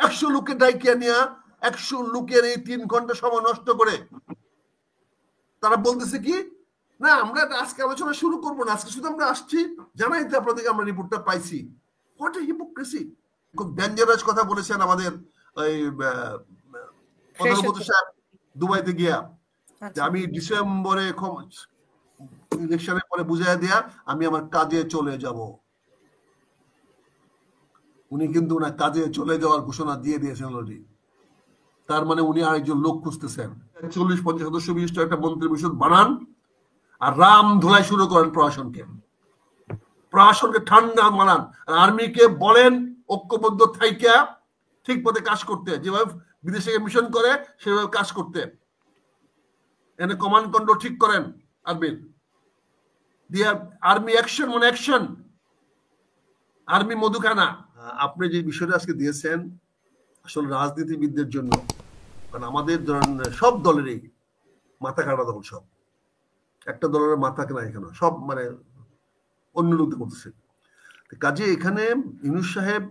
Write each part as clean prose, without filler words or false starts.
100 লোককে ডাইকিয়া নিয়ে 100 লোকের এই 3 ঘন্টা সময় নষ্ট করে তারা বলতেছে কি, না আমরা আজকে আলোচনা শুরু করবো না, আজকে শুধু আমরা আসছি জানাইতে আপনাদেরকে আমরা রিপোর্টটা পাইছি। What a hypocrisy! খুব ডেঞ্জারাস কথা বলেছেন আমাদের ওই প্রধান উপদেষ্টা সাহেব দুবাইতে গিয়া, যে আমি ডিসেম্বরে ইলেকশনের পরে বুঝাই দেয়া আমি আমার কাজে চলে যাব। উনি কিন্তু ওনার কাজে চলে যাওয়ার ঘোষণা দিয়ে দিয়েছেন অলরেডি। তার মানে উনি আরেকজন লোক খুঁজতেছেন। 40-50 সদস্য বিশিষ্ট একটা মন্ত্রী পরিষদ বানান আর রাম ধুলাই শুরু করেন প্রশাসনকে ঠান্ডা মানান। আর্মিকে বলেন ঐক্যবদ্ধ থাইকা ঠিক পথে কাজ করতে, যেভাবে বিদেশে মিশন করে সেভাবে কাজ করতে। এনে কমান্ড কন্ট্রোল ঠিক করেন আর্মির দিয়ে। আর্মি অ্যাকশন মানে অ্যাকশন, আর্মি মধুখানা। আপনি যে বিষয়টা আজকে দিয়েছেন আসলে রাজনীতিবিদদের জন্য, কারণ আমাদের সব দলেরই মাথা কাটা, তখন সব একটা দলের মাথা কেনা এখানে সব মানে অন্য লোকদের করতেছে। কাজে এখানে ইউনূস সাহেব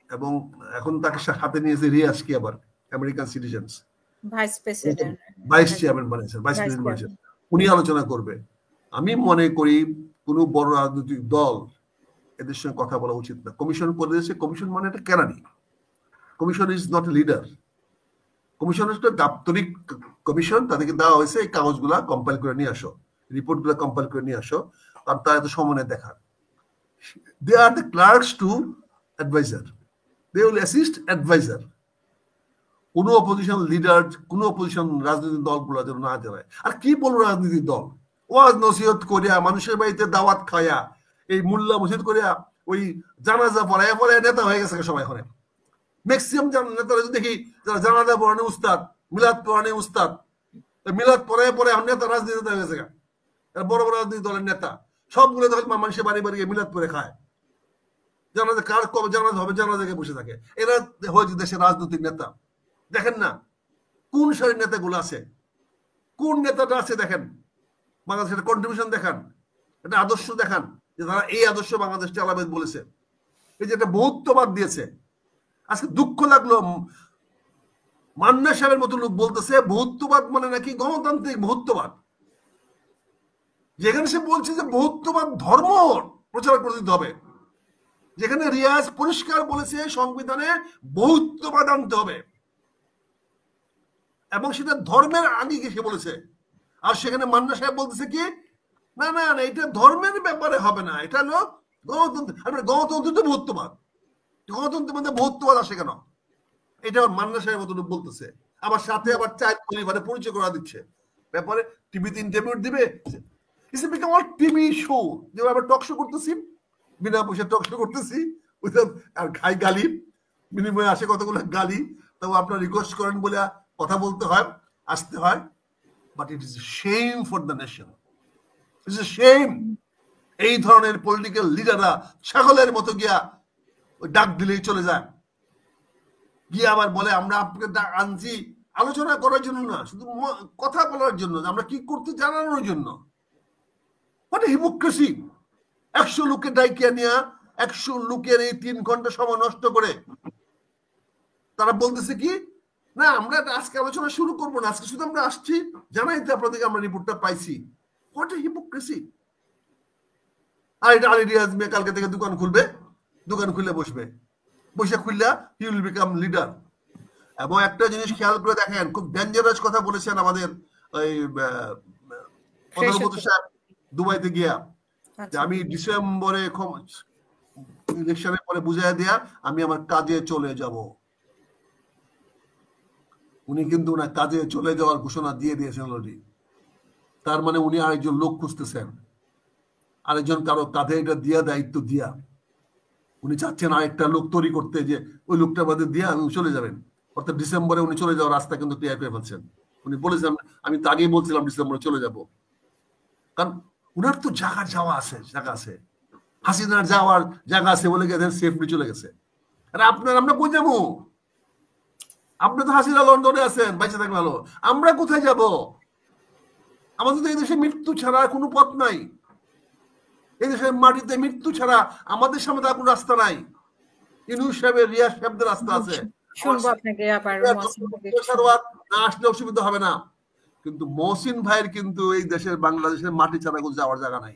এবং এখন তাকে হাতে নিয়েছে রিয়াজ কি আবার আমেরিকান সিটিজেন্স ভাইস চেয়ারম্যান বানিয়েছেন, উনি আলোচনা করবে। আমি মনে করি কোন বড় রাজনৈতিক দল এদের সঙ্গে কথা বলা উচিত না। কমিশন করে দিয়েছে, কমিশন মানে একটা কেরানি। Commission is not a leader. Commission হচ্ছে দাপ্তরিক কমিশন, তাদেরকে দেওয়া হয়েছে এই কাগজগুলা কম্পাইল করে নিয়ে আসো, রিপোর্ট গুলা কম্পাইল করে নিয়ে আসো, কারণ তারা এত সময় দেখার। They are the clerks to advisor. They will assist advisor. কোন অপোজিশন লিডার, কোন অপোজিশন রাজনৈতিক দলগুলো যেন না চালায়। আর কি বলবো রাজনৈতিক দল, ওয়াজ নসিহত করিয়া মানুষের বাড়িতে দাওয়াত খাইয়া এই মোল্লা মসজিদ করিয়া ওই জানাজা পড়ায় নেতা হয়ে গেছে সবাই। এখন ম্যাক্সিমাম নেতারা দেখি যারা জানাজা পড়ানে উস্তাদ, মিলাদ পড়ানে উস্তাদ, মিলাদ পরে নেতা রাজনীতি হয়ে গেছে। বড় বড় রাজনৈতিক দলের নেতা সবগুলো দেখেন মানুষের বাড়ি বাড়ি মিলাদ করে খায়, জানাজা কার কবে জানাজা হবে জানাজাকে বসে থাকে। এরা হয়েছে দেশের রাজনৈতিক নেতা। দেখেন না কোন সারির নেতাগুলো আছে, কোন নেতাটা আছে দেখেন, বাংলাদেশের কন্ট্রিবিউশন দেখান, একটা আদর্শ দেখান যে তারা এই আদর্শ বাংলাদেশ চালাবে বলেছে। এই যে একটা বহুত্ববাদ দিয়েছে। আজকে দুঃখ লাগলো মান্না সাহেবের মতো লোক বলতেছে বহুত্ববাদ মানে নাকি গণতান্ত্রিক বহুত্ববাদ, যেখানে সে বলছে যে বহুত্ববাদ ধর্ম প্রচার করে দিতে হবে, যেখানে রিয়াজ পরিষ্কার বলেছে সংবিধানে বহুত্ববাদ আনতে হবে এবং সেটা ধর্মের আগে সে বলেছে। আর সেখানে মান্না সাহেব বলতেছে কি, না না না এটা ধর্মের ব্যাপারে হবে না, এটা হলো গণতন্ত্র। গণতন্ত্র তো বহুত্ববাদ, গণতন্ত্রের মধ্যে বহুত্ববাদ আসে কেন? এটা মান্না সাহেব মতো বলতেছে। আবার সাথে আবার চার পরিবারে পরিচয় করা দিচ্ছে, ব্যাপারে টিভিতে ইন্টারভিউ দিবে। It's become all TV show, যে আমরা টক শো করতেছি, বিনা পয়সা টক শো করতেছি, আর খাই গালি, বিনিময়ে আসে কতগুলো গালি, তাও আপনারা রিকোয়েস্ট করেন বলে কথা বলতে হয়, আসতে হয়। But it is a shame for the nation, it is a shame. এই ধরনের পলিটিক্যাল লিডাররা ছাগলের মতো গিয়া ডাক দিলেই চলে যায়, গিয়ে আবার বলে আমরা আপনাকে আনছি আলোচনা করার জন্য না, শুধু কথা বলার জন্য, আমরা কি করতে জানানোর জন্য। What a hypocrisy! 100 লোককে ডাইকিয়া নিয়ে 100 লোকের এই 3 ঘন্টা সময় নষ্ট করে তারা বলতেছে কি, না আমরা আজকে আলোচনা শুরু করবো না, আজকে শুধু আমরা আসছি জানাইতে আপনাদেরকে আমরা রিপোর্টটা পাইছি। What a hypocrisy! আর এটা আলী রিয়াজ মিয়া কালকে থেকে দোকান খুলবে, দোকান খুলে বসবে, বসে খুললা হি উইল বিকাম লিডার। এবং একটা জিনিস খেয়াল করে দেখেন, খুব ডেঞ্জারাস কথা বলেছেন আমাদের ওই প্রধান উপদেষ্টা দুবাইতে গিয়া, যে আমি ডিসেম্বরে ইলেকশনের পরে বুঝাই দেয়া আমি আমার কাজে চলে যাব। উনি কিন্তু ওনার কাজে চলে যাওয়ার ঘোষণা দিয়ে দিয়েছেন অলরেডি। তার মানে উনি আরেকজন লোক খুঁজতেছেন, আরেকজন কারো কাঁধে এটা দিয়া দায়িত্ব দিয়া উনি চাচ্ছেন আরেকটা লোক তৈরি করতে, যে ওই লোকটা বাদে দিয়ে আমি চলে যাবেন। অর্থাৎ ডিসেম্বরে উনি চলে যাওয়ার রাস্তা কিন্তু তৈরি করে ফেলছেন। উনি বলেছেন, আমি তো আগেই বলছিলাম ডিসেম্বরে চলে যাব, কারণ উনার তো জায়গা আছে, হাসিনার যাওয়ার জায়গা আছে বলে গেছেন, সেফলি চলে গেছে। আরে আমরা কই যাবো? আপনি তো হাসিনা লন্ডনে আছেন, বাইচে থাকলে ভালো, আমরা কোথায় যাব? আমাদের তো এই দেশে মৃত্যু ছাড়া কোনো পথ নাই। এই দেশের মাটিতে মৃত্যু ছাড়া আমাদের সামনে তার কোনো রাস্তা নাই। ইউনূস সাহেবের রিয়াজ সাহেবদের রাস্তা আছে, শুনবো আপনাকে আবার মহসিন ভাইকে। না আসলে অসুবিধা হবে না, কিন্তু মহসিন ভাইয়ের কিন্তু এই দেশের বাংলাদেশের মাটি ছাড়া কোনো যাওয়ার জায়গা নাই।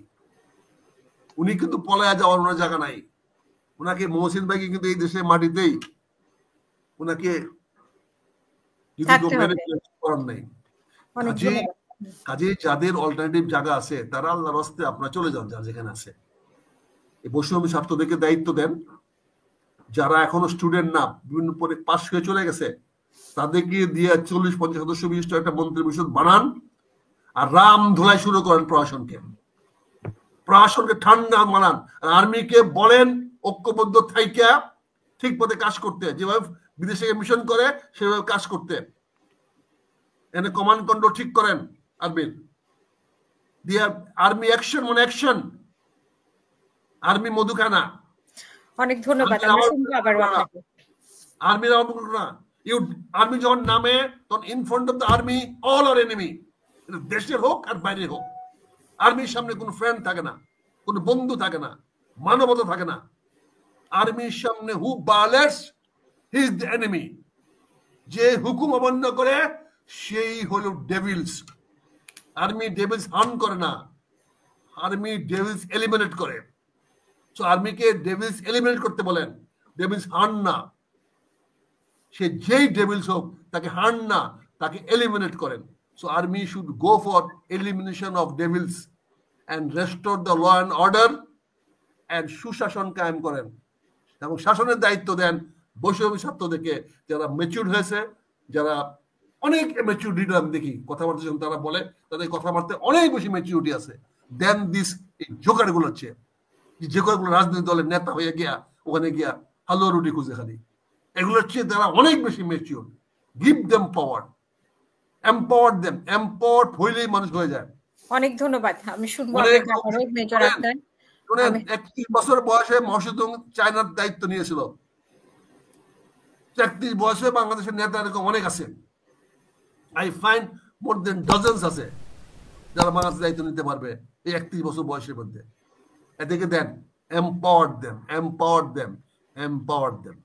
উনি কিন্তু পলায়া যাওয়ার ওনার জায়গা নাই। ওনাকে মহসিন ভাইকে কিন্তু এই দেশের মাটিতেই ওনাকে করার নেই। কাজে যাদের অল্টারনেটিভ জায়গা আছে তারা আল্লাহর রাস্তায় আপনারা চলে যান, যার যেখানে আছে। এই বৈষম্য ছাত্রদেরকে দায়িত্ব দেন, যারা এখনো স্টুডেন্ট না, বিভিন্ন পরে পাশ হয়ে চলে গেছে, তাদেরকে দিয়ে 40-50 সদস্য বিশিষ্ট একটা মন্ত্রী পরিষদ বানান, আর রাম ধুলাই শুরু করেন প্রশাসনকে। প্রশাসনকে ঠান্ডা মানান, আর্মিকে বলেন ঐক্যবদ্ধ থাইকা ঠিক পথে কাজ করতে, যেভাবে বিদেশে মিশন করে সেভাবে কাজ করতে। এনে কমান্ড কন্ট্রোল ঠিক করেন আর্মির, দিয়ে আর্মি অ্যাকশন মানে অ্যাকশন, আর্মি মধুখানা। অনেক ধন্যবাদ। আর্মির না, আর্মি যখন নামে তখন in front of the army all are enemy, দেশের হোক আর বাইরের হোক। আর্মির সামনে কোনো ফ্রেন্ড থাকে না, কোনো বন্ধু থাকে না, মানবতা থাকে না। আর্মির সামনে who violates he is the enemy. যে হুকুম অমান্য করে সেই হলো ডেভিলস। আর্মি ডেভিলস হার্ন করে না, আর্মি ডেভিলস এলিমিনেট করে। সো আর্মিকে ডেভিলস এলিমিনেট করতে বলেন, ডেভিলস হার্ন না। সে যেই ডেভিলস হোক তাকে হার্ন না, তাকে এলিমিনেট করেন। So army should go for elimination of Devil's and restore the law and order and সুশাসন কায়েম করেন, এবং শাসনের দায়িত্ব দেন বৈষম্য ছাত্রদেরকে, যারা ম্যাচিউর হয়েছে, যারা অনেক ম্যাচিউরিটি আমি দেখি কথাবার্তা যখন তারা বলে, তাদের কথাবার্তায় অনেক বেশি ম্যাচিউরিটি আছে দেন দিস জোকার গুলোর চেয়ে। জোকারগুলো রাজনৈতিক দলের নেতা হয়ে গিয়া ওখানে গিয়া হালুয়া রুটি খুঁজে খালি, এগুলোর চেয়ে তারা অনেক বেশি ম্যাচিউর। গিভ দেম পাওয়ার, এম্পাওয়ার দেম। এম্পাওয়ার্ড হইলেই মানুষ হয়ে যায়। অনেক ধন্যবাদ। আমি শুনবো মেজর আক্তার। 31 বছর বয়সে মহসিদুং চায়নার দায়িত্ব নিয়েছিল। 31 বয়সে বাংলাদেশের নেতা এরকম অনেক আছে। I find more than dozens আছে যারা বাংলাদেশের দায়িত্ব নিতে পারবে এই 31 বছর বয়সের মধ্যে। এদেরকে দেন, empower them, empower them, empower them.